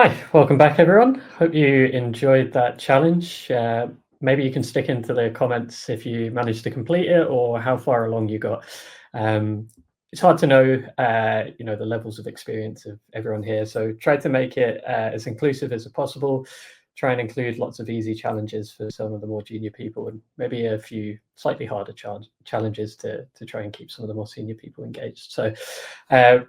Hi, welcome back everyone. Hope you enjoyed that challenge. Maybe you can stick into the comments if you managed to complete it or how far along you got. It's hard to know, the levels of experience of everyone here. So try to make it as inclusive as possible. Try and include lots of easy challenges for some of the more junior people and maybe a few slightly harder challenges to try and keep some of the more senior people engaged. So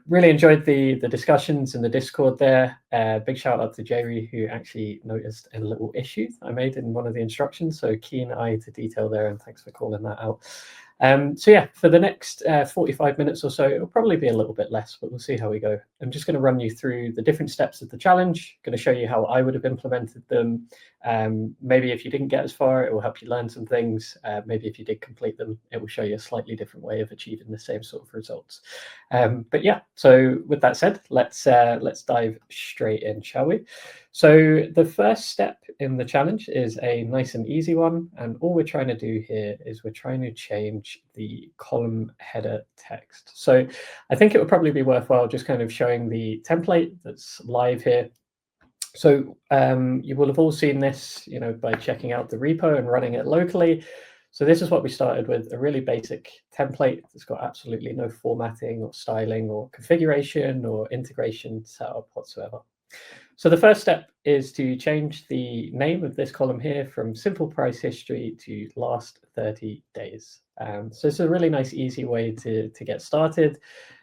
really enjoyed the discussions in the Discord there. Big shout out to Jerry, who actually noticed a little issue I made in one of the instructions. So keen eye to detail there, and thanks for calling that out. So yeah, for the next 45 minutes or so, it'll probably be a little bit less, but we'll see how we go. I'm just going to run you through the different steps of the challenge, going to show you how I would have implemented them. Maybe if you didn't get as far, it will help you learn some things. Maybe if you did complete them, it will show you a slightly different way of achieving the same sort of results. But yeah, so with that said, let's dive straight in, shall we? So the first step in the challenge is a nice and easy one. And all we're trying to do here is we're trying to change the column header text. So I think it would probably be worthwhile just kind of showing the template that's live here. So you will have all seen this, by checking out the repo and running it locally. So this is what we started with, a really basic template that's got absolutely no formatting or styling or configuration or integration setup whatsoever. So the first step is to change the name of this column here from simple price history to last 30 days. So it's a really nice, easy way to get started.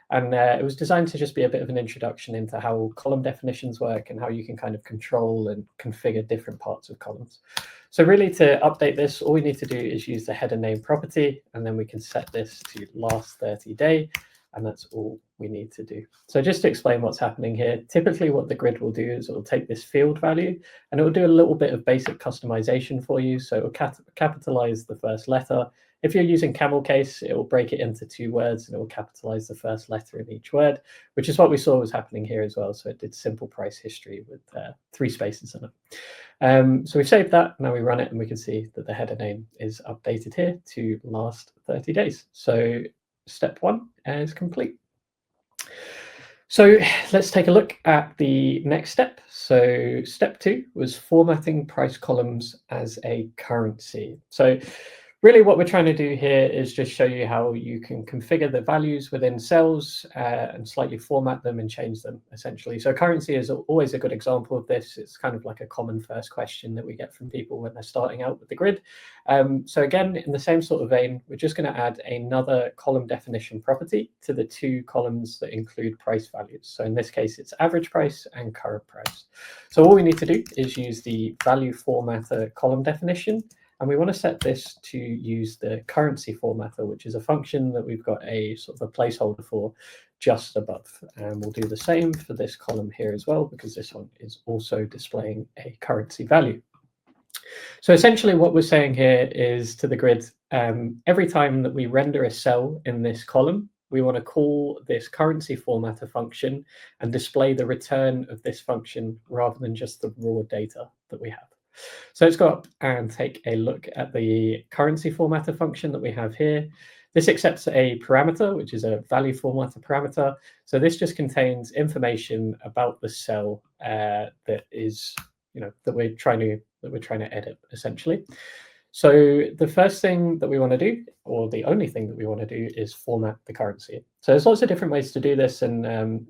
And it was designed to just be a bit of an introduction into how column definitions work and how you can kind of control and configure different parts of columns. So really to update this, all we need to do is use the header name property, and then we can set this to last 30 day. And that's all we need to do. So just to explain what's happening here, typically what the grid will do is it will take this field value and it will do a little bit of basic customization for you. So it will capitalize the first letter. If you're using camel case, it will break it into 2 words and it will capitalize the first letter in each word, which is what we saw was happening here as well. So it did simple price history with 3 spaces in it. So we saved that. Now we run it and we can see that the header name is updated here to last 30 days. So step 1 is complete. So let's take a look at the next step. So step 2 was formatting price columns as a currency. So really what we're trying to do here is just show you how you can configure the values within cells and slightly format them and change them, essentially. So currency is always a good example of this. It's kind of like a common first question that we get from people when they're starting out with the grid. So again, in the same sort of vein, we're just going to add another column definition property to the 2 columns that include price values. So in this case, it's average price and current price. So all we need to do is use the value formatter column definition. And we want to set this to use the currency formatter, which is a function that we've got a sort of a placeholder for just above. And we'll do the same for this column here as well, because this one is also displaying a currency value. So essentially what we're saying here is to the grid, every time that we render a cell in this column, we want to call this currency formatter function and display the return of this function rather than just the raw data that we have. So let's go up and take a look at the currency formatter function that we have here. This accepts a parameter, which is a value formatter parameter. So this just contains information about the cell that is, that we're trying to edit, essentially. So the first thing that we want to do, or the only thing that we want to do, is format the currency. So there's lots of different ways to do this, and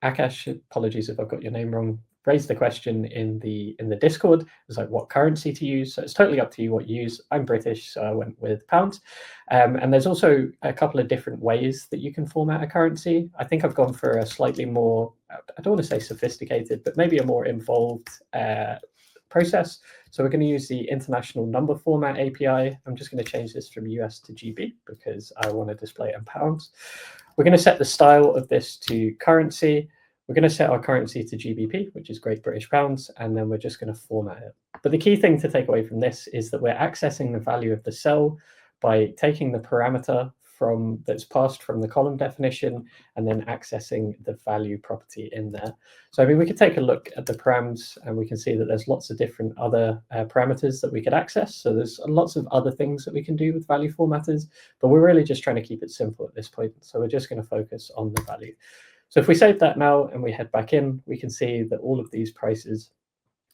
Akash, apologies if I've got your name wrong, raised the question in the Discord. It's like what currency to use. So it's totally up to you what you use. I'm British, so I went with pounds. And there's also a couple of different ways that you can format a currency. I think I've gone for a slightly more, I don't want to say sophisticated, but maybe a more involved process. So we're going to use the International Number Format API. I'm just going to change this from US to GB because I want to display it in pounds. We're going to set the style of this to currency. We're going to set our currency to GBP, which is Great British Pounds, and then we're just going to format it. But the key thing to take away from this is that we're accessing the value of the cell by taking the parameter that's passed from the column definition and then accessing the value property in there. So I mean, we could take a look at the params and we can see that there's lots of different other parameters that we could access. So there's lots of other things that we can do with value formatters, but we're really just trying to keep it simple at this point. So we're just going to focus on the value. So if we save that now and we head back in, we can see that all of these prices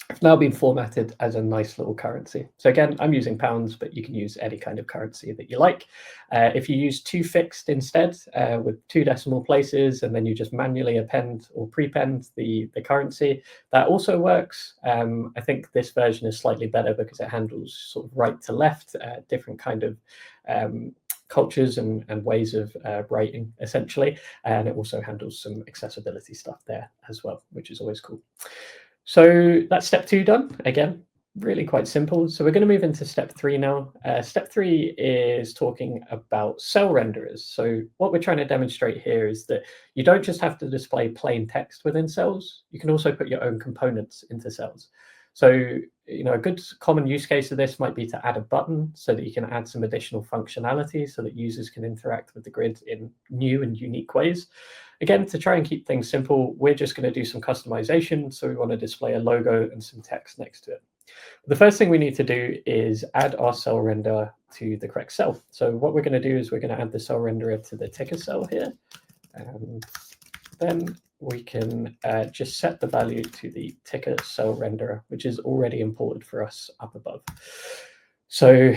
have now been formatted as a nice little currency. So again, I'm using pounds, but you can use any kind of currency that you like. If you use 2 fixed instead with 2 decimal places, and then you just manually append or prepend the currency, that also works. I think this version is slightly better because it handles sort of right to left, different kind of cultures and ways of writing, essentially. And it also handles some accessibility stuff there as well, which is always cool. So that's step 2 done. Again, really quite simple. So we're going to move into step 3 now. Step 3 is talking about cell renderers. So what we're trying to demonstrate here is that you don't just have to display plain text within cells. You can also put your own components into cells. So, a good common use case of this might be to add a button so that you can add some additional functionality so that users can interact with the grid in new and unique ways. Again, to try and keep things simple, we're just going to do some customization. So we want to display a logo and some text next to it. The first thing we need to do is add our cell render to the correct cell. So what we're going to do is we're going to add the cell renderer to the ticker cell here. Then we can just set the value to the ticker cell renderer, which is already imported for us up above. So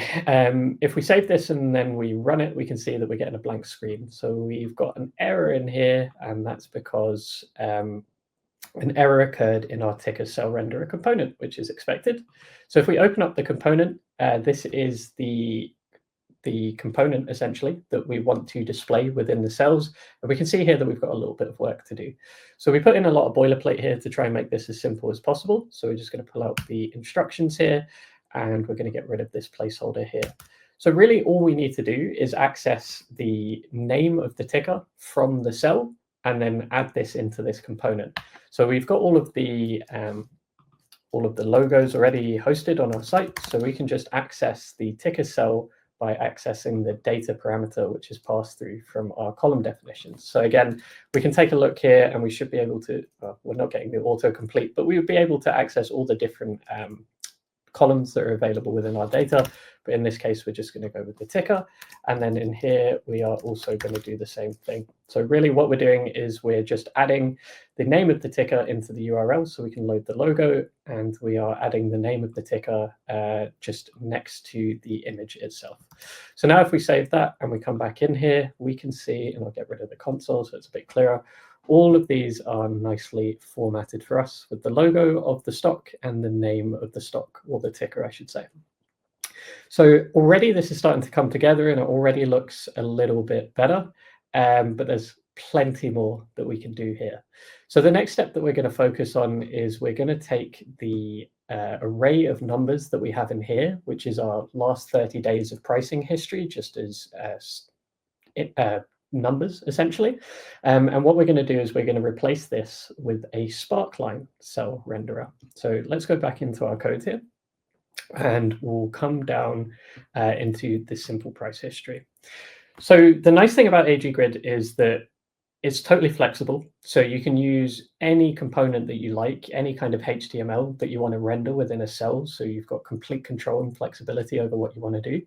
if we save this and then we run it, we can see that we're getting a blank screen. So we've got an error in here, and that's because an error occurred in our ticker cell renderer component, which is expected. So if we open up the component, this is the component essentially that we want to display within the cells. And we can see here that we've got a little bit of work to do. So we put in a lot of boilerplate here to try and make this as simple as possible. So we're just going to pull out the instructions here, and we're going to get rid of this placeholder here. So really all we need to do is access the name of the ticker from the cell and then add this into this component. So we've got all of the logos already hosted on our site. So we can just access the ticker cell by accessing the data parameter, which is passed through from our column definitions. So again, we can take a look here and we should be able to, we're not getting the autocomplete, but we would be able to access all the different columns that are available within our data. But in this case, we're just going to go with the ticker. And then in here, we are also going to do the same thing. So really what we're doing is we're just adding the name of the ticker into the URL so we can load the logo, and we are adding the name of the ticker just next to the image itself. So now if we save that and we come back in here, we can see, and I'll get rid of the console so it's a bit clearer, all of these are nicely formatted for us with the logo of the stock and the name of the stock, or the ticker, I should say. So already this is starting to come together and it already looks a little bit better, but there's plenty more that we can do here. So the next step that we're going to focus on is we're going to take the array of numbers that we have in here, which is our last 30 days of pricing history, just as numbers essentially. And what we're going to do is we're going to replace this with a sparkline cell renderer. So let's go back into our code here, and we'll come down into the simple price history. So the nice thing about AG Grid is that it's totally flexible. So you can use any component that you like, any kind of HTML that you want to render within a cell. So you've got complete control and flexibility over what you want to do.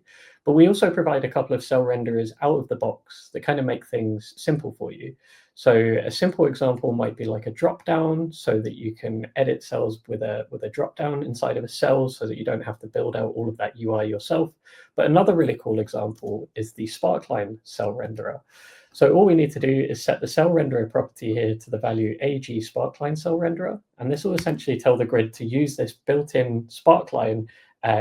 But we also provide a couple of cell renderers out of the box that kind of make things simple for you. So a simple example might be like a drop down, so that you can edit cells with a drop down inside of a cell so that you don't have to build out all of that UI yourself. But another really cool example is the sparkline cell renderer. So all we need to do is set the cell renderer property here to the value AG sparkline cell renderer. And this will essentially tell the grid to use this built-in sparkline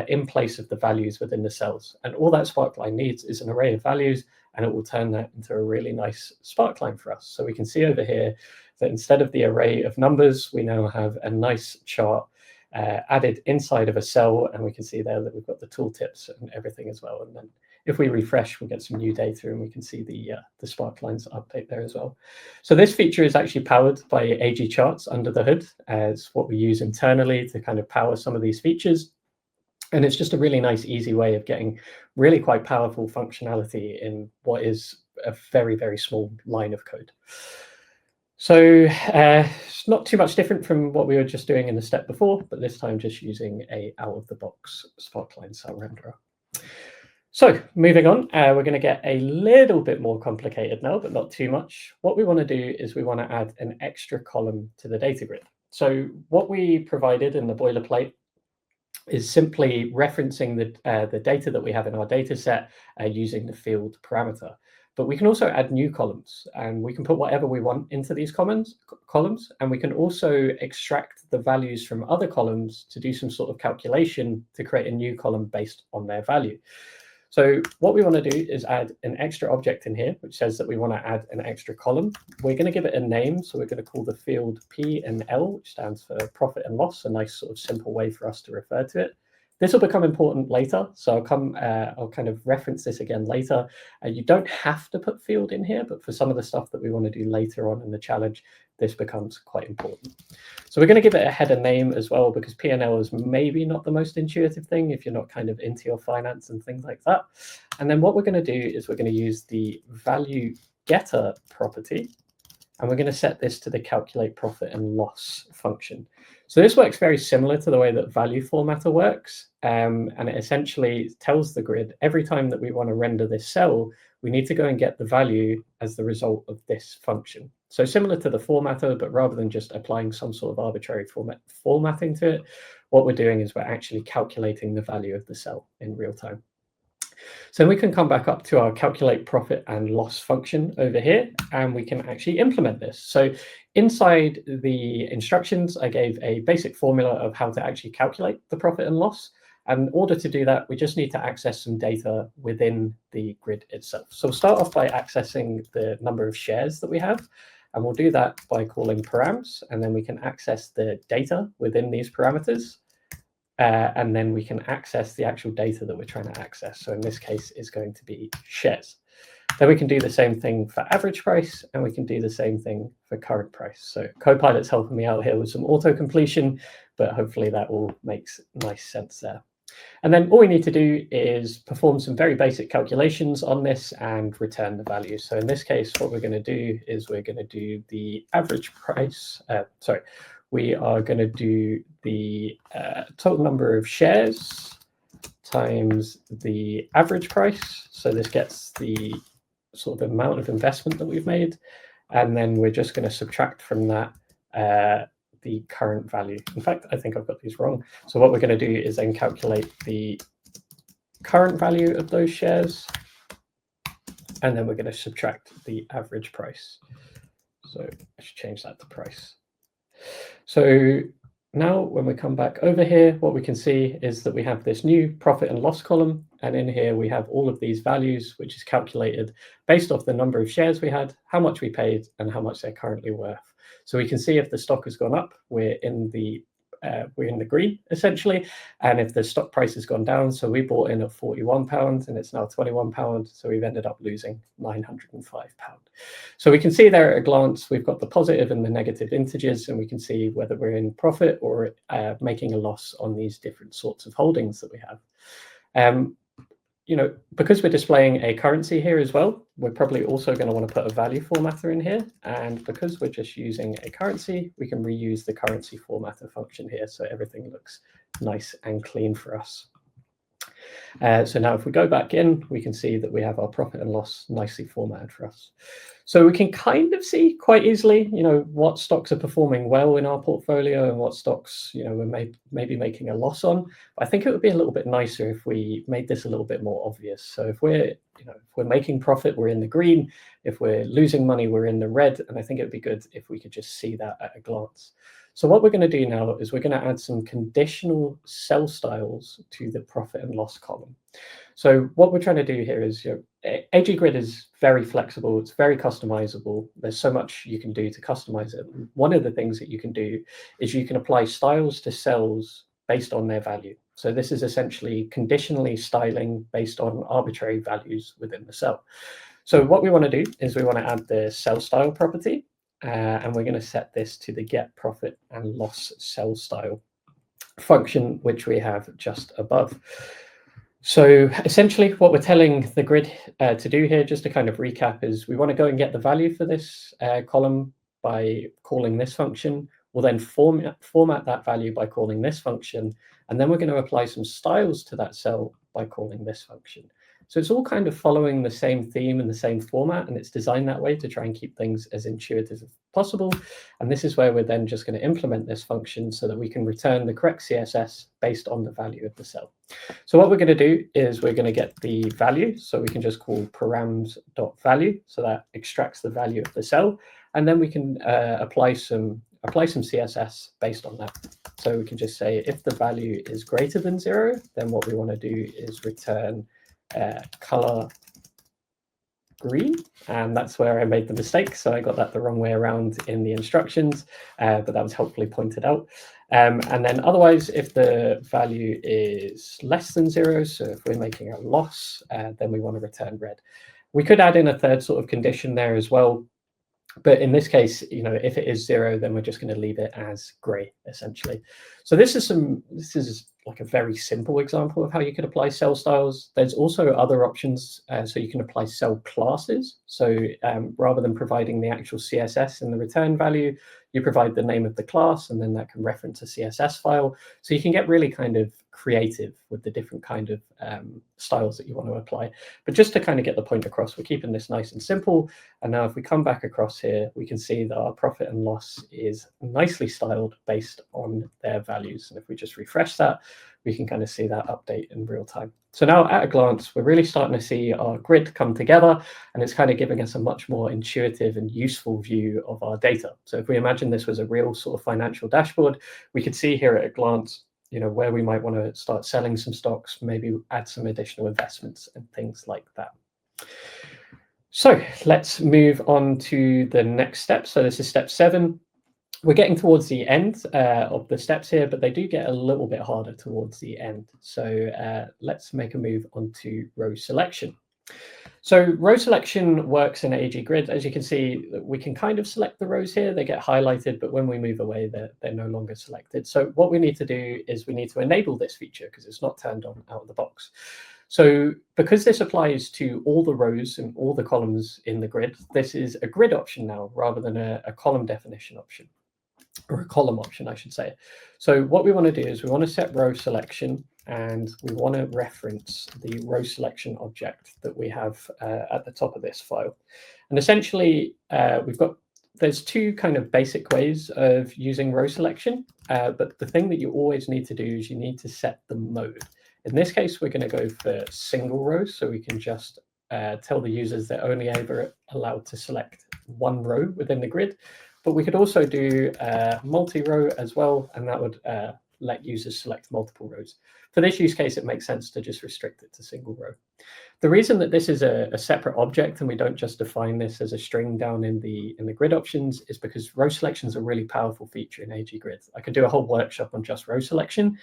in place of the values within the cells. And all that sparkline needs is an array of values, and it will turn that into a really nice sparkline for us. So we can see over here that instead of the array of numbers, we now have a nice chart added inside of a cell, and we can see there that we've got the tooltips and everything as well. And then if we refresh, we get some new data, and we can see the sparklines update there as well. So this feature is actually powered by AG Charts under the hood, as what we use internally to kind of power some of these features. And it's just a really nice, easy way of getting really quite powerful functionality in what is a very, very small line of code. So it's not too much different from what we were just doing in the step before, but this time just using a out-of-the-box sparkline cell renderer. So moving on, we're going to get a little bit more complicated now, but not too much. What we want to do is we want to add an extra column to the data grid. So what we provided in the boilerplate is simply referencing the data that we have in our data set using the field parameter. But we can also add new columns, and we can put whatever we want into these columns, and we can also extract the values from other columns to do some sort of calculation to create a new column based on their value. So what we want to do is add an extra object in here, which says that we want to add an extra column. We're going to give it a name, so we're going to call the field P and L, which stands for profit and loss, a nice sort of simple way for us to refer to it. This will become important later, so I'll kind of reference this again later. You don't have to put field in here, but for some of the stuff that we want to do later on in the challenge, this becomes quite important. So we're going to give it a header name as well, because P&L is maybe not the most intuitive thing if you're not kind of into your finance and things like that. And then what we're going to do is we're going to use the value getter property, and we're going to set this to the calculate profit and loss function. So this works very similar to the way that value formatter works. And it essentially tells the grid every time that we want to render this cell, we need to go and get the value as the result of this function. So similar to the formatter, but rather than just applying some sort of arbitrary formatting to it, what we're doing is we're actually calculating the value of the cell in real time. So we can come back up to our calculate profit and loss function over here, and we can actually implement this. So inside the instructions, I gave a basic formula of how to actually calculate the profit and loss. And in order to do that, we just need to access some data within the grid itself. So we'll start off by accessing the number of shares that we have. And we'll do that by calling params, and then we can access the data within these parameters. And then we can access the actual data that we're trying to access. So in this case, it's going to be shares. Then we can do the same thing for average price, and we can do the same thing for current price. So Copilot's helping me out here with some auto completion, but hopefully that all makes nice sense there. And then all we need to do is perform some very basic calculations on this and return the value. So in this case, what we're going to do is we're going to do the average price. We are going to do the total number of shares times the average price. So this gets the sort of amount of investment that we've made. And then we're just going to subtract from that the current value. In fact, I think I've got these wrong. So what we're going to do is then calculate the current value of those shares, and then we're going to subtract the average price. So I should change that to price. So now when we come back over here, what we can see is that we have this new profit and loss column, and in here we have all of these values, which is calculated based off the number of shares we had, how much we paid, and how much they're currently worth. So we can see if the stock has gone up, we're in the green essentially, and if the stock price has gone down, so we bought in at £41 and it's now £21, so we've ended up losing £905. So we can see there at a glance we've got the positive and the negative integers, and we can see whether we're in profit or making a loss on these different sorts of holdings that we have. Because we're displaying a currency here as well, we're probably also going to want to put a value formatter in here. And because we're just using a currency, we can reuse the currency formatter function here, so everything looks nice and clean for us. So now if we go back in, we can see that we have our profit and loss nicely formatted for us. So we can kind of see quite easily, what stocks are performing well in our portfolio and what stocks, we're maybe making a loss on. But I think it would be a little bit nicer if we made this a little bit more obvious. So if we're making profit, we're in the green. If we're losing money, we're in the red. And I think it would be good if we could just see that at a glance. So what we're going to do now is we're going to add some conditional cell styles to the profit and loss column. So what we're trying to do here is, AG Grid is very flexible. It's very customizable. There's so much you can do to customize it. One of the things that you can do is you can apply styles to cells based on their value. So this is essentially conditionally styling based on arbitrary values within the cell. So what we want to do is we want to add the cell style property, and we're going to set this to the get profit and loss cell style function, which we have just above. So essentially what we're telling the grid to do here, just to kind of recap, is we want to go and get the value for this column by calling this function. We'll then format that value by calling this function, and then we're going to apply some styles to that cell by calling this function. So it's all kind of following the same theme and the same format, and it's designed that way to try and keep things as intuitive as possible. And this is where we're then just going to implement this function so that we can return the correct CSS based on the value of the cell. So what we're going to do is we're going to get the value. So we can just call params.value. So that extracts the value of the cell. And then we can apply some CSS based on that. So we can just say if the value is greater than 0, then what we want to do is return color green, and that's where I made the mistake. So I got that the wrong way around in the instructions, but that was helpfully pointed out. And then otherwise, if the value is less than 0, so if we're making a loss, then we want to return red. We could add in a third sort of condition there as well. But in this case, if it is 0, then we're just going to leave it as gray, essentially. So this is like a very simple example of how you could apply cell styles. There's also other options, so you can apply cell classes. So rather than providing the actual CSS in the return value, you provide the name of the class, and then that can reference a CSS file. So you can get really kind of creative with the different kind of styles that you want to apply. But just to kind of get the point across, we're keeping this nice and simple. And now if we come back across here, we can see that our profit and loss is nicely styled based on their values. And if we just refresh that, we can kind of see that update in real time. So now at a glance, we're really starting to see our grid come together, and it's kind of giving us a much more intuitive and useful view of our data. So if we imagine this was a real sort of financial dashboard, we could see here at a glance, where we might want to start selling some stocks, maybe add some additional investments and things like that. So let's move on to the next step. So this is step 7. We're getting towards the end of the steps here, but they do get a little bit harder towards the end. So let's make a move on to row selection. So row selection works in AG Grid. As you can see, we can kind of select the rows here. They get highlighted, but when we move away, they're no longer selected. So what we need to do is we need to enable this feature because it's not turned on out of the box. So because this applies to all the rows and all the columns in the grid, this is a grid option now rather than a column definition option, or a column option, I should say. So what we want to do is we want to set row selection, and we want to reference the row selection object that we have at the top of this file. And essentially, there's two kind of basic ways of using row selection, but the thing that you always need to do is you need to set the mode. In this case, we're going to go for single row, so we can just tell the users they're only ever allowed to select one row within the grid. But we could also do multi-row as well, and that would let users select multiple rows. For this use case, it makes sense to just restrict it to single row. The reason that this is a separate object and we don't just define this as a string down in the grid options is because row selection is a really powerful feature in AG Grid. I could do a whole workshop on just row selection.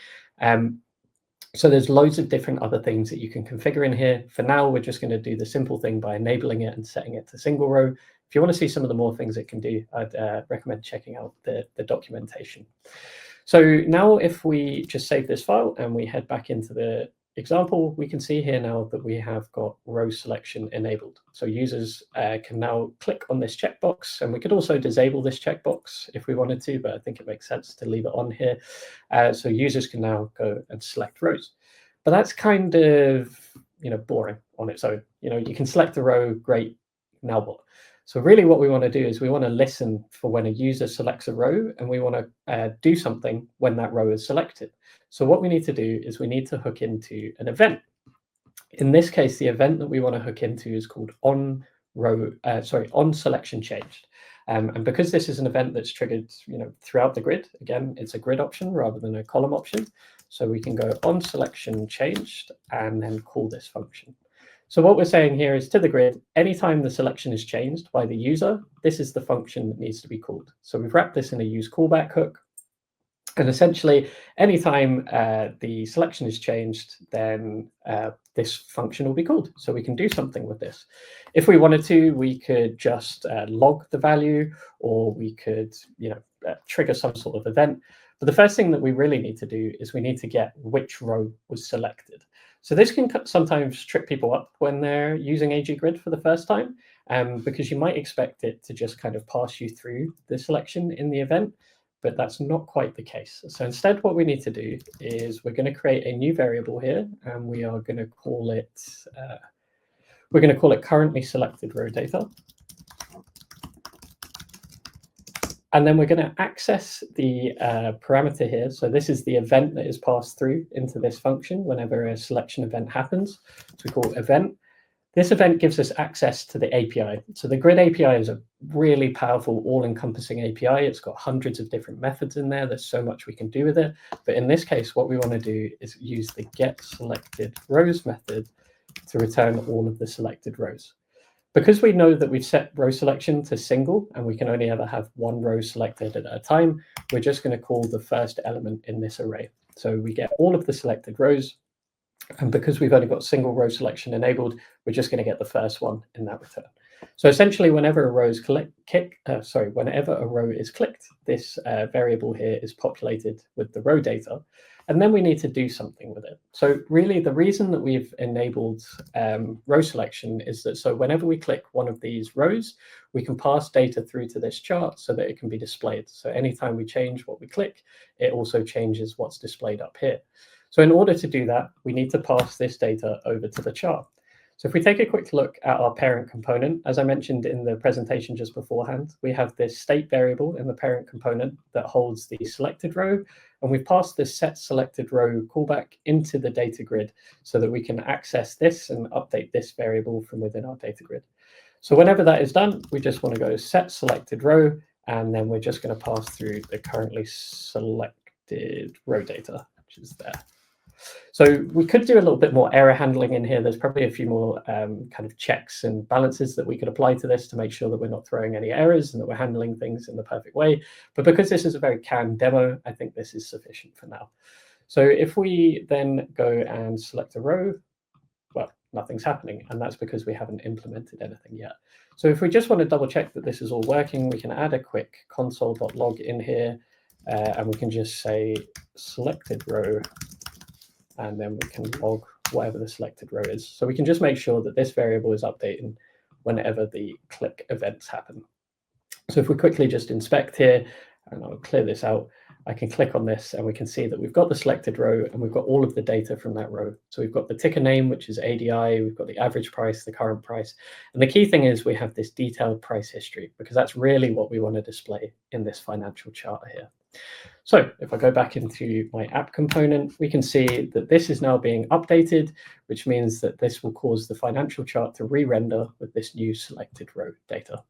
So there's loads of different other things that you can configure in here. For now, we're just going to do the simple thing by enabling it and setting it to single row. If you want to see some of the more things it can do, I'd recommend checking out the documentation. So now if we just save this file and we head back into the example, we can see here now that we have got row selection enabled. So users can now click on this checkbox, and we could also disable this checkbox if we wanted to, but I think it makes sense to leave it on here. So users can now go and select rows. But that's kind of boring on its own. You can select a row, great, now what? So really what we want to do is we want to listen for when a user selects a row, and we want to do something when that row is selected. So what we need to do is we need to hook into an event. In this case, the event that we want to hook into is called on selection changed. And because this is an event that's triggered throughout the grid, again, it's a grid option rather than a column option. So we can go on selection changed and then call this function. So what we're saying here is to the grid, anytime the selection is changed by the user, this is the function that needs to be called. So we've wrapped this in a use callback hook. And essentially, anytime the selection is changed, then this function will be called. So we can do something with this. If we wanted to, we could just log the value, or we could trigger some sort of event. But the first thing that we really need to do is we need to get which row was selected. So this can sometimes trip people up when they're using AG Grid for the first time, because you might expect it to just kind of pass you through the selection in the event. but that's not quite the case. So instead, what we need to do is we're going to create a new variable here, and we are going to call it currently selected row data. And then we're going to access the parameter here. So this is the event that is passed through into this function whenever a selection event happens. So we call event. This event gives us access to the API. So the Grid API is a really powerful, all-encompassing API. It's got hundreds of different methods in there. There's so much we can do with it. But in this case, what we want to do is use the getSelectedRows method to return all of the selected rows. Because we know that we've set row selection to single and we can only ever have one row selected at a time, we're just going to call the first element in this array. So we get all of the selected rows. And because we've only got single row selection enabled, we're just going to get the first one in that return. So essentially, whenever a row is whenever a row is clicked, this variable here is populated with the row data, and then we need to do something with it. So really, the reason that we've enabled row selection is that so whenever we click one of these rows, we can pass data through to this chart so that it can be displayed. So anytime we change what we click, it also changes what's displayed up here. So in order to do that, we need to pass this data over to the chart. So if we take a quick look at our parent component, as I mentioned in the presentation just beforehand, we have this state variable in the parent component that holds the selected row, and we've passed this set selected row callback into the data grid so that we can access this and update this variable from within our data grid. So whenever that is done, we just want to go set selected row, and then we're just going to pass through the currently selected row data, which is there. So we could do a little bit more error handling in here. There's probably a few more kind of checks and balances that we could apply to this to make sure that we're not throwing any errors and that we're handling things in the perfect way. But because this is a very canned demo, I think this is sufficient for now. So if we then go and select a row, well, nothing's happening. And that's because we haven't implemented anything yet. So if we just want to double check that this is all working, we can add a quick console.log in here, and we can just say selected row, and then we can log whatever the selected row is. So we can just make sure that this variable is updating whenever the click events happen. So if we quickly just inspect here, and I'll clear this out, I can click on this and we can see that we've got the selected row and we've got all of the data from that row. So we've got the ticker name, which is ADI, we've got the average price, the current price. And the key thing is we have this detailed price history, because that's really what we want to display in this financial chart here. So if I go back into my app component, we can see that this is now being updated, which means that this will cause the financial chart to re-render with this new selected row data.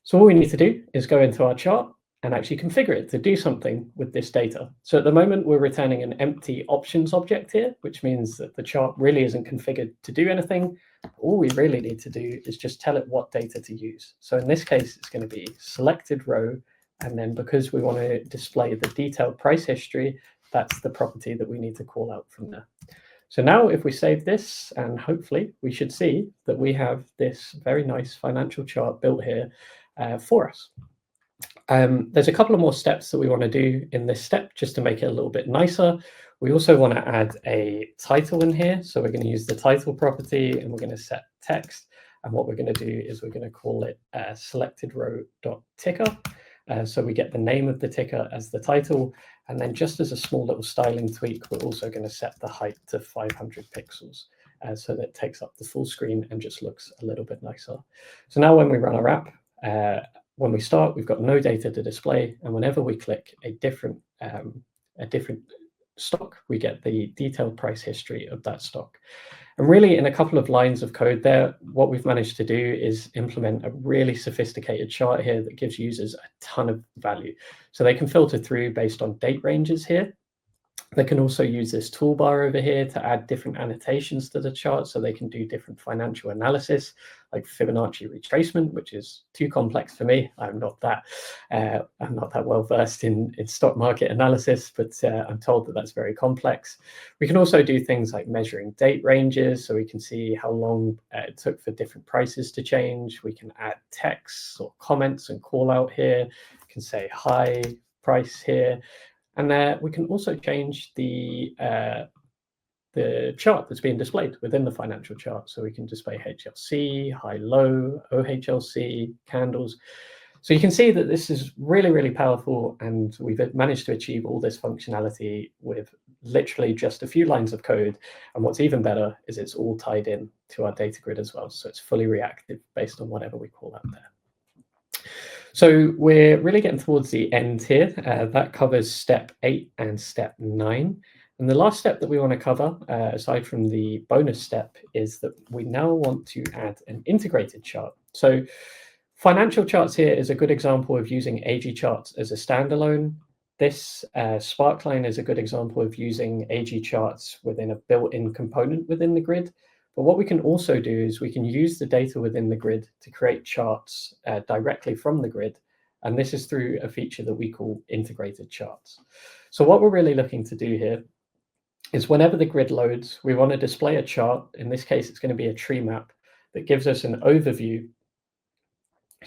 So all we need to do is go into our chart and actually configure it to do something with this data. So at the moment, we're returning an empty options object here, which means that the chart really isn't configured to do anything. All we really need to do is just tell it what data to use. So in this case, it's going to be selected row. And then because we want to display the detailed price history, that's the property that we need to call out from there. So now if we save this, and hopefully we should see that we have this very nice financial chart built here for us. There's a couple of more steps that we want to do in this step just to make it a little bit nicer. We also want to add a title in here. So we're going to use the title property and we're going to set text. And what we're going to do is we're going to call it selectedrow.ticker. So we get the name of the ticker as the title. And then just as a small little styling tweak, we're also going to set the height to 500 pixels so that it takes up the full screen and just looks a little bit nicer. So now when we run our app, when we start, we've got no data to display. And whenever we click a different stock, we get the detailed price history of that stock. And really, in a couple of lines of code there, what we've managed to do is implement a really sophisticated chart here that gives users a ton of value. So they can filter through based on date ranges here. They can also use this toolbar over here to add different annotations to the chart so they can do different financial analysis, like Fibonacci retracement, which is too complex for me. I'm not that well versed in stock market analysis, but I'm told that that's very complex. We can also do things like measuring date ranges, so we can see how long it took for different prices to change. We can add texts or comments and call out here. We can say high price here. And we can also change the chart that's being displayed within the financial chart. So we can display HLC, high-low, OHLC, candles. So you can see that this is really, really powerful, and we've managed to achieve all this functionality with literally just a few lines of code. And what's even better is it's all tied in to our data grid as well. So it's fully reactive based on whatever we call out there. So we're really getting towards the end here. That covers step 8 and step 9. And the last step that we want to cover, aside from the bonus step, is that we now want to add an integrated chart. So financial charts here is a good example of using AG charts as a standalone. This Sparkline is a good example of using AG charts within a built-in component within the grid. But what we can also do is we can use the data within the grid to create charts directly from the grid. And this is through a feature that we call integrated charts. So what we're really looking to do here is whenever the grid loads, we want to display a chart. In this case, it's going to be a tree map that gives us an overview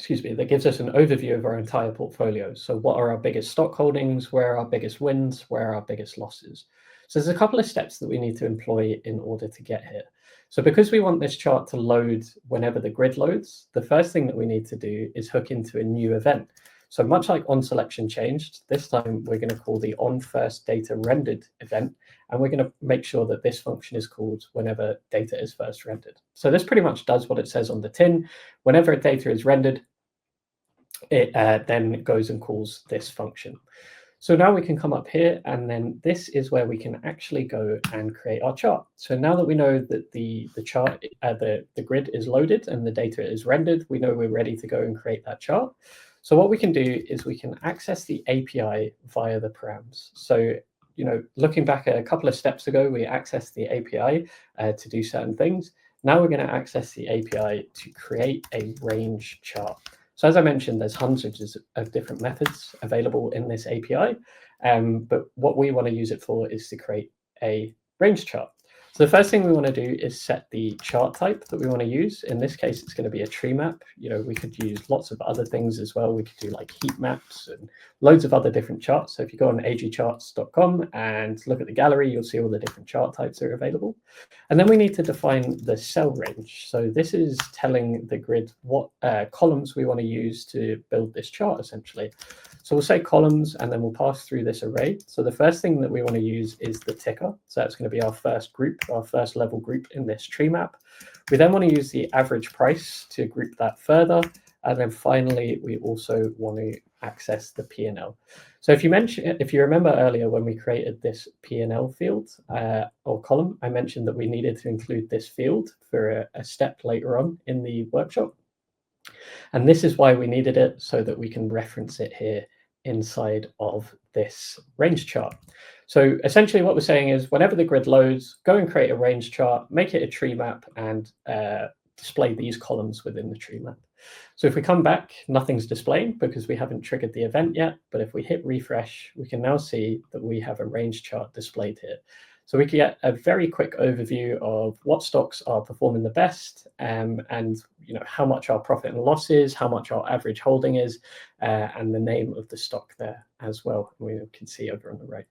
that gives us an overview of our entire portfolio. So what are our biggest stock holdings? Where are our biggest wins? Where are our biggest losses? So there's a couple of steps that we need to employ in order to get here. So because we want this chart to load whenever the grid loads, the first thing that we need to do is hook into a new event. So much like onSelectionChanged, this time we're going to call the onFirstDataRendered event, and we're going to make sure that this function is called whenever data is first rendered. So this pretty much does what it says on the tin. Whenever data is rendered, it then goes and calls this function. So now we can come up here, and then this is where we can actually go and create our chart. So now that we know that the chart, the grid is loaded and the data is rendered, we know we're ready to go and create that chart. So what we can do is we can access the API via the params. So, looking back at a couple of steps ago, we accessed the API to do certain things. Now we're going to access the API to create a range chart. So as I mentioned, there's hundreds of different methods available in this API, but what we want to use it for is to create a range chart. So the first thing we want to do is set the chart type that we want to use. In this case, it's going to be a tree map. We could use lots of other things as well. We could do like heat maps and loads of other different charts. So if you go on agcharts.com and look at the gallery, you'll see all the different chart types that are available. And then we need to define the cell range. So this is telling the grid what columns we want to use to build this chart, essentially. So we'll say columns, and then we'll pass through this array. So the first thing that we want to use is the ticker. So that's going to be our first group, our first level group in this tree map. We then want to use the average price to group that further. And then finally, we also want to access the P&L. So if you remember earlier when we created this P&L field or column, I mentioned that we needed to include this field for a step later on in the workshop. And this is why we needed it, so that we can reference it here inside of this range chart. So essentially what we're saying is whenever the grid loads, go and create a range chart, make it a tree map, and display these columns within the tree map. So if we come back, nothing's displayed because we haven't triggered the event yet. But if we hit refresh, we can now see that we have a range chart displayed here. So we can get a very quick overview of what stocks are performing the best, and how much our profit and loss is, how much our average holding is, and the name of the stock there as well. We can see over on the right.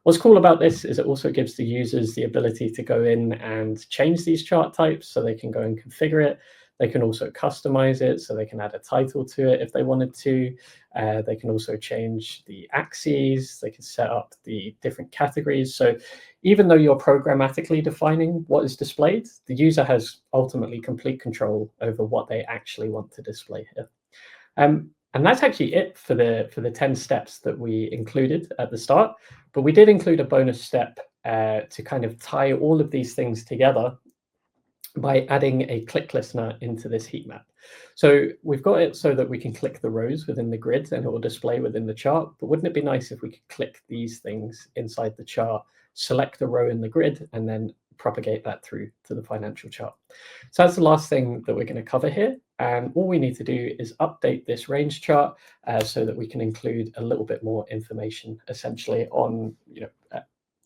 What's cool about this is it also gives the users the ability to go in and change these chart types, so they can go and configure it. They can also customize it, so they can add a title to it if they wanted to. They can also change the axes. They can set up the different categories. So even though you're programmatically defining what is displayed, the user has ultimately complete control over what they actually want to display here. And that's actually it for the 10 steps that we included at the start. But we did include a bonus step to kind of tie all of these things together by adding a click listener into this heat map. So we've got it so that we can click the rows within the grid and it will display within the chart. But wouldn't it be nice if we could click these things inside the chart, select a row in the grid, and then propagate that through to the financial chart? So that's the last thing that we're going to cover here. And all we need to do is update this range chart so that we can include a little bit more information, essentially, on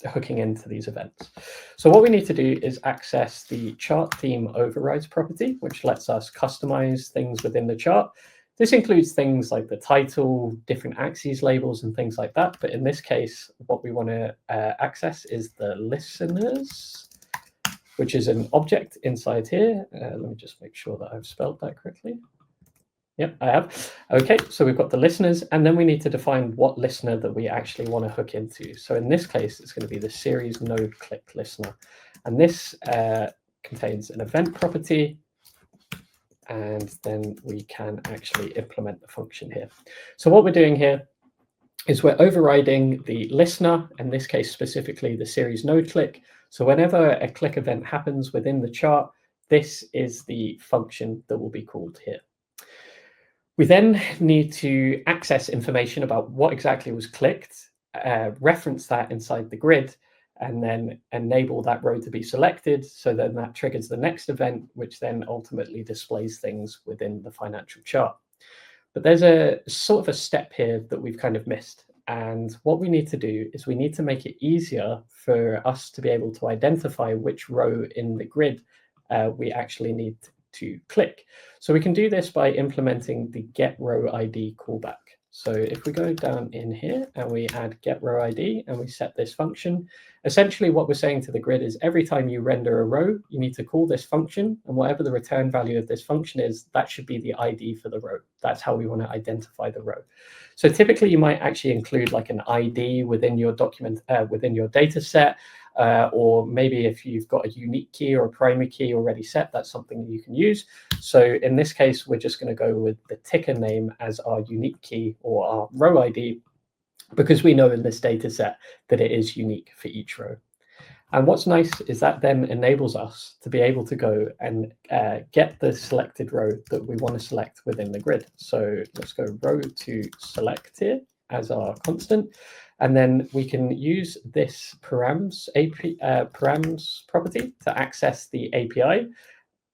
hooking into these events. So what we need to do is access the chart theme overrides property, which lets us customize things within the chart. This includes things like the title, different axes labels, and things like that. But in this case, what we want to access is the listeners, which is an object inside here. Let me just make sure that I've spelled that correctly. Yep, I have. Okay, so we've got the listeners, and then we need to define what listener that we actually want to hook into. So in this case, it's going to be the series node click listener. And this contains an event property, and then we can actually implement the function here. So what we're doing here is we're overriding the listener, in this case specifically the series node click. So whenever a click event happens within the chart, this is the function that will be called here. We then need to access information about what exactly was clicked, reference that inside the grid, and then enable that row to be selected. So then that triggers the next event, which then ultimately displays things within the financial chart. But there's a sort of a step here that we've kind of missed. And what we need to do is we need to make it easier for us to be able to identify which row in the grid we actually need to click. So we can do this by implementing the getRowID callback. So if we go down in here and we add getRowID and we set this function, essentially what we're saying to the grid is every time you render a row, you need to call this function, and whatever the return value of this function is, that should be the ID for the row. That's how we want to identify the row. So typically you might actually include like an ID within your document, within your data set, or maybe if you've got a unique key or a primary key already set, that's something that you can use. So in this case, we're just going to go with the ticker name as our unique key or our row ID, because we know in this data set that it is unique for each row. And what's nice is that then enables us to be able to go and get the selected row that we want to select within the grid. So let's go row to select here as our constant. And then we can use this params property to access the API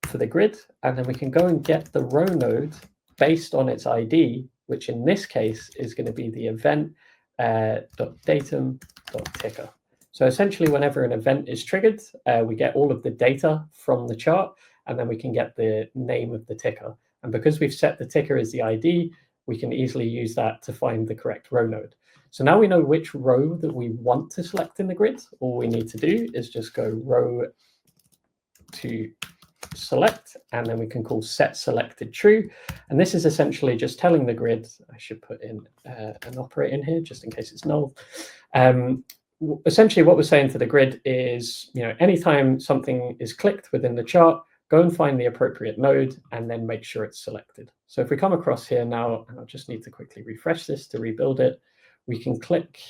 for the grid. And then we can go and get the row node based on its ID, which in this case is going to be the event.datum.ticker. So essentially, whenever an event is triggered, we get all of the data from the chart, and then we can get the name of the ticker. And because we've set the ticker as the ID, we can easily use that to find the correct row node. So now we know which row that we want to select in the grid. All we need to do is just go row to select, and then we can call set selected true. And this is essentially just telling the grid, I should put in an operator in here just in case it's null. Essentially what we're saying to the grid is, anytime something is clicked within the chart, go and find the appropriate node and then make sure it's selected. So if we come across here now, and I'll just need to quickly refresh this to rebuild it, we can click,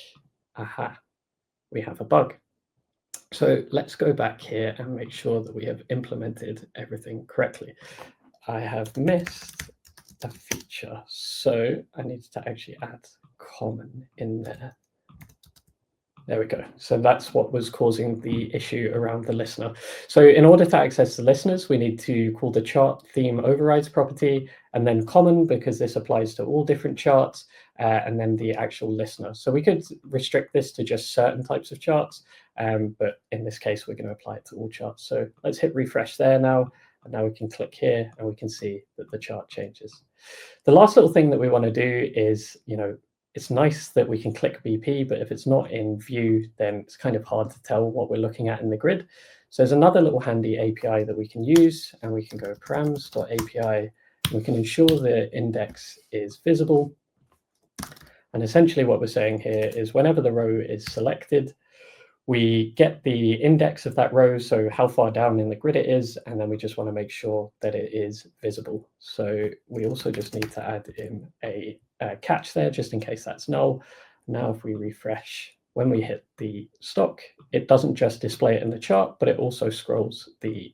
we have a bug. So let's go back here and make sure that we have implemented everything correctly. I have missed a feature, so I need to actually add common in there. There we go. So that's what was causing the issue around the listener. So in order to access the listeners, we need to call the chart theme overrides property, and then common, because this applies to all different charts, and then the actual listener. So we could restrict this to just certain types of charts, but in this case, we're going to apply it to all charts. So let's hit refresh there now, and now we can click here and we can see that the chart changes. The last little thing that we want to do is, it's nice that we can click BP, but if it's not in view, then it's kind of hard to tell what we're looking at in the grid. So there's another little handy API that we can use, and we can go params.api, and we can ensure the index is visible. And essentially what we're saying here is whenever the row is selected, we get the index of that row, so how far down in the grid it is, and then we just want to make sure that it is visible. So we also just need to add in a catch there, just in case that's null. Now if we refresh, when we hit the stock, it doesn't just display it in the chart, but it also scrolls the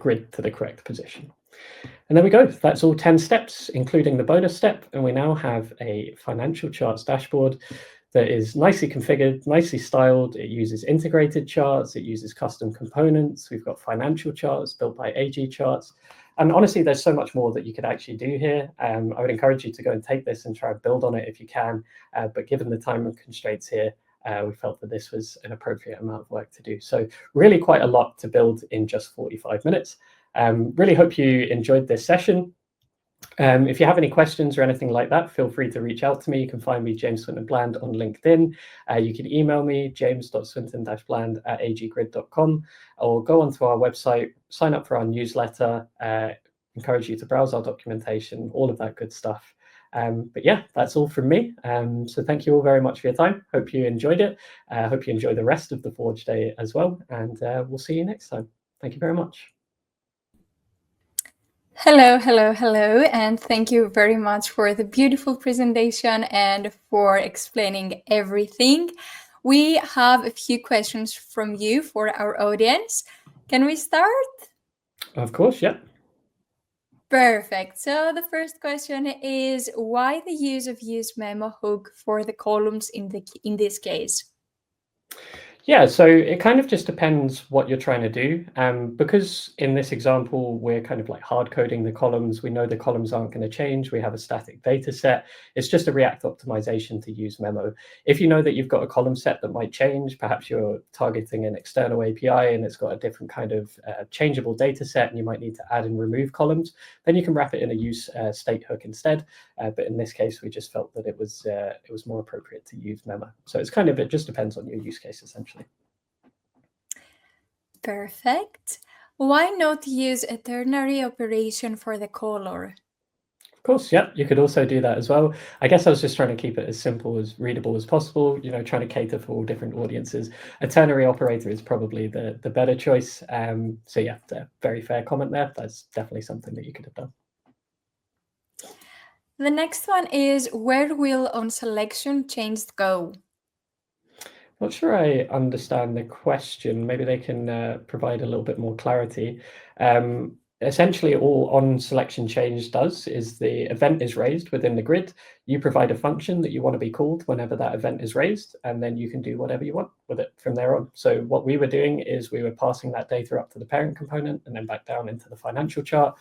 grid to the correct position. And there we go. That's all 10 steps, including the bonus step. And we now have a financial charts dashboard that is nicely configured, nicely styled. It uses integrated charts. It uses custom components. We've got financial charts built by AG Charts. And honestly, there's so much more that you could actually do here. I would encourage you to go and take this and try and build on it if you can. But given the time constraints here, we felt that this was an appropriate amount of work to do. So really quite a lot to build in just 45 minutes. Really hope you enjoyed this session. If you have any questions or anything like that, feel free to reach out to me. You can find me, James Swinton-Bland, on LinkedIn. You can email me, james.swinton-bland@aggrid.com, or go onto our website, sign up for our newsletter. encourage you to browse our documentation, all of that good stuff. But yeah, that's all from me. So thank you all very much for your time. Hope you enjoyed it. Hope you enjoy the rest of the Forge Day as well. And we'll see you next time. Thank you very much. Hello, hello, hello, and thank you very much for the beautiful presentation and for explaining everything. We have a few questions from you for our audience. Can we start? Of course, yeah. Perfect. So the first question is why the use of use memo hook for the columns in this case? Yeah, so it kind of just depends what you're trying to do. Because in this example, we're kind of like hard coding the columns. We know the columns aren't going to change. We have a static data set. It's just a React optimization to use memo. If you know that you've got a column set that might change, perhaps you're targeting an external API and it's got a different kind of changeable data set and you might need to add and remove columns, then you can wrap it in a use state hook instead. But in this case, we just felt that it was more appropriate to use memo. So it's kind of, it just depends on your use case essentially. Perfect. Why not use a ternary operation for the color? Of course, yeah, you could also do that as well. I guess I was just trying to keep it as simple as readable as possible, trying to cater for all different audiences. A ternary operator is probably the better choice. So yeah, very fair comment there. That's definitely something that you could have done. The next one is where will onSelection change go? Not sure I understand the question. Maybe they can provide a little bit more clarity. Essentially, all onSelection change does is the event is raised within the grid. You provide a function that you want to be called whenever that event is raised, and then you can do whatever you want with it from there on. So what we were doing is we were passing that data up to the parent component and then back down into the financial chart.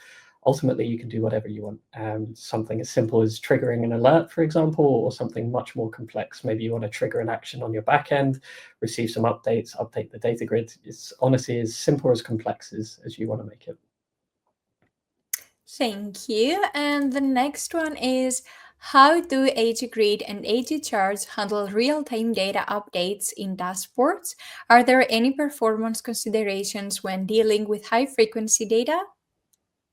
Ultimately, you can do whatever you want. Something as simple as triggering an alert, for example, or something much more complex. Maybe you want to trigger an action on your backend, receive some updates, update the data grid. It's honestly as simple as complex as you want to make it. Thank you. And the next one is how do AG-Grid and AG-Charts handle real-time data updates in dashboards? Are there any performance considerations when dealing with high-frequency data?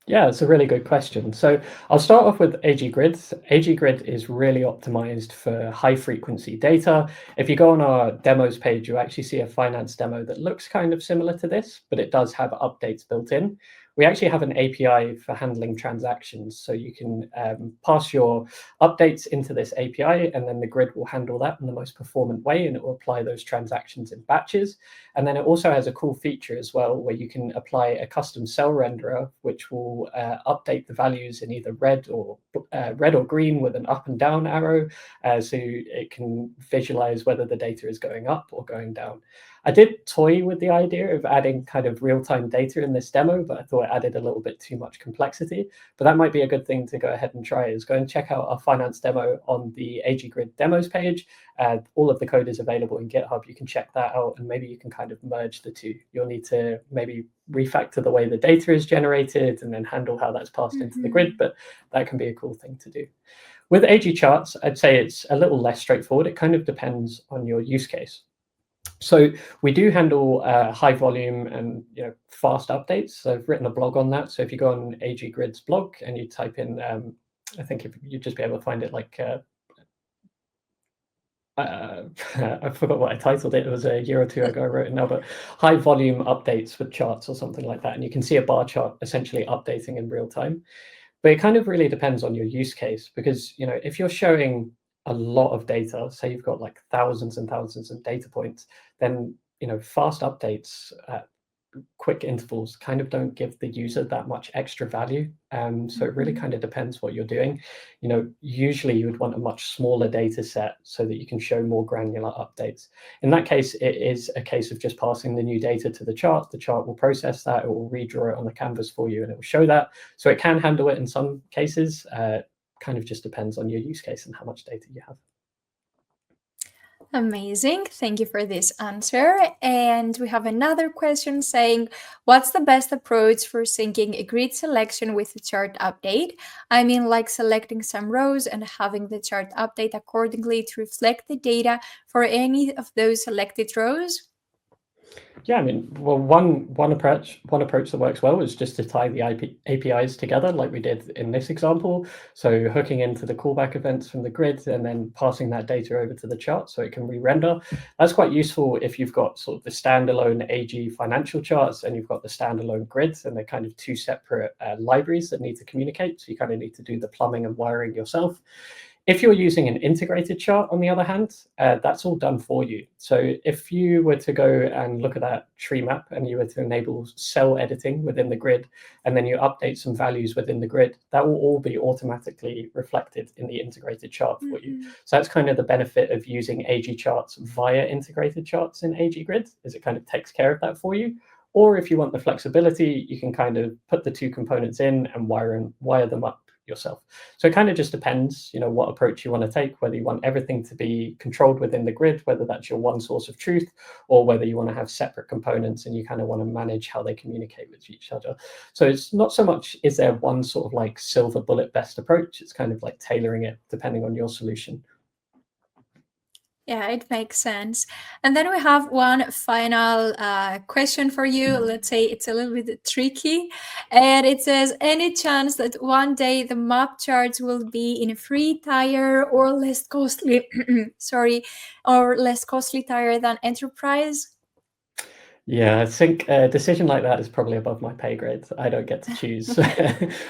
Yeah, it's a really good question. So I'll start off with AG-Grid. AG-Grid is really optimized for high frequency data. If you go on our demos page, you actually see a finance demo that looks kind of similar to this, but it does have updates built in. We actually have an API for handling transactions. So you can pass your updates into this API, and then the grid will handle that in the most performant way, and it will apply those transactions in batches. And then it also has a cool feature as well, where you can apply a custom cell renderer, which will update the values in either red or green with an up and down arrow, so it can visualize whether the data is going up or going down. I did toy with the idea of adding kind of real-time data in this demo, but I thought it added a little bit too much complexity. But that might be a good thing to go ahead and try, is go and check out our finance demo on the AG-Grid demos page. All of the code is available in GitHub. You can check that out, and maybe you can kind of merge the two. You'll need to maybe refactor the way the data is generated and then handle how that's passed into the grid, but that can be a cool thing to do. With AG charts, I'd say it's a little less straightforward. It kind of depends on your use case. So we do handle high volume and fast updates. So I've written a blog on that. So if you go on AG Grid's blog and you type in, I think if you'd just be able to find it like, I forgot what I titled it. It was a year or two ago I wrote it now, but high volume updates with charts or something like that. And you can see a bar chart essentially updating in real time. But it kind of really depends on your use case, because if you're showing a lot of data, say you've got like thousands and thousands of data points, then fast updates at quick intervals kind of don't give the user that much extra value. So it really kind of depends what you're doing. Usually you would want a much smaller data set so that you can show more granular updates. In that case, it is a case of just passing the new data to the chart. The chart will process that, it will redraw it on the canvas for you, and it will show that. So it can handle it in some cases. Kind of just depends on your use case and how much data you have. Amazing. Thank you for this answer. And we have another question saying, what's the best approach for syncing a grid selection with a chart update? I mean, like selecting some rows and having the chart update accordingly to reflect the data for any of those selected rows? Yeah, I mean, well, one approach that works well is just to tie the APIs together, like we did in this example. So hooking into the callback events from the grid and then passing that data over to the chart so it can re-render. That's quite useful if you've got sort of the standalone AG financial charts and you've got the standalone grids, and they're kind of two separate libraries that need to communicate. So you kind of need to do the plumbing and wiring yourself. If you're using an integrated chart, on the other hand, that's all done for you. So if you were to go and look at that tree map and you were to enable cell editing within the grid, and then you update some values within the grid, that will all be automatically reflected in the integrated chart for you. So that's kind of the benefit of using AG charts via integrated charts in AG Grid, is it kind of takes care of that for you. Or if you want the flexibility, you can kind of put the two components in and wire them up yourself. So it kind of just depends, what approach you want to take, whether you want everything to be controlled within the grid, whether that's your one source of truth, or whether you want to have separate components and you kind of want to manage how they communicate with each other. So it's not so much, is there one sort of like silver bullet best approach? It's kind of like tailoring it depending on your solution. Yeah, it makes sense. And then we have one final question for you. Let's say it's a little bit tricky. And it says, any chance that one day the map charts will be in a free tier or less costly, or less costly tier than enterprise? Yeah, I think a decision like that is probably above my pay grade. I don't get to choose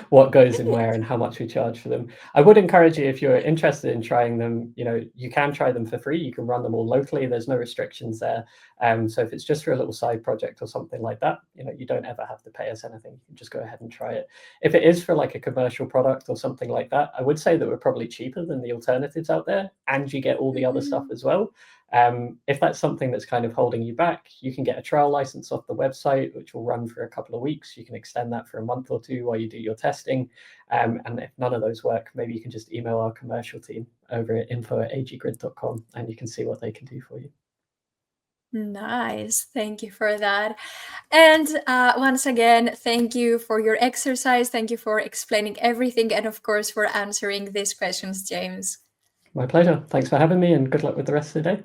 what goes in where and how much we charge for them. I would encourage you, if you're interested in trying them, you can try them for free. You can run them all locally. There's no restrictions there. So if it's just for a little side project or something like that, you don't ever have to pay us anything. You can just go ahead and try it. If it is for like a commercial product or something like that, I would say that we're probably cheaper than the alternatives out there, and you get all the other stuff as well. If that's something that's kind of holding you back, you can get a trial license off the website, which will run for a couple of weeks. You can extend that for a month or two while you do your testing. And if none of those work, maybe you can just email our commercial team over at info@aggrid.com and you can see what they can do for you. Nice. Thank you for that. And once again, thank you for your exercise. Thank you for explaining everything. And of course, for answering these questions, James. My pleasure. Thanks for having me and good luck with the rest of the day.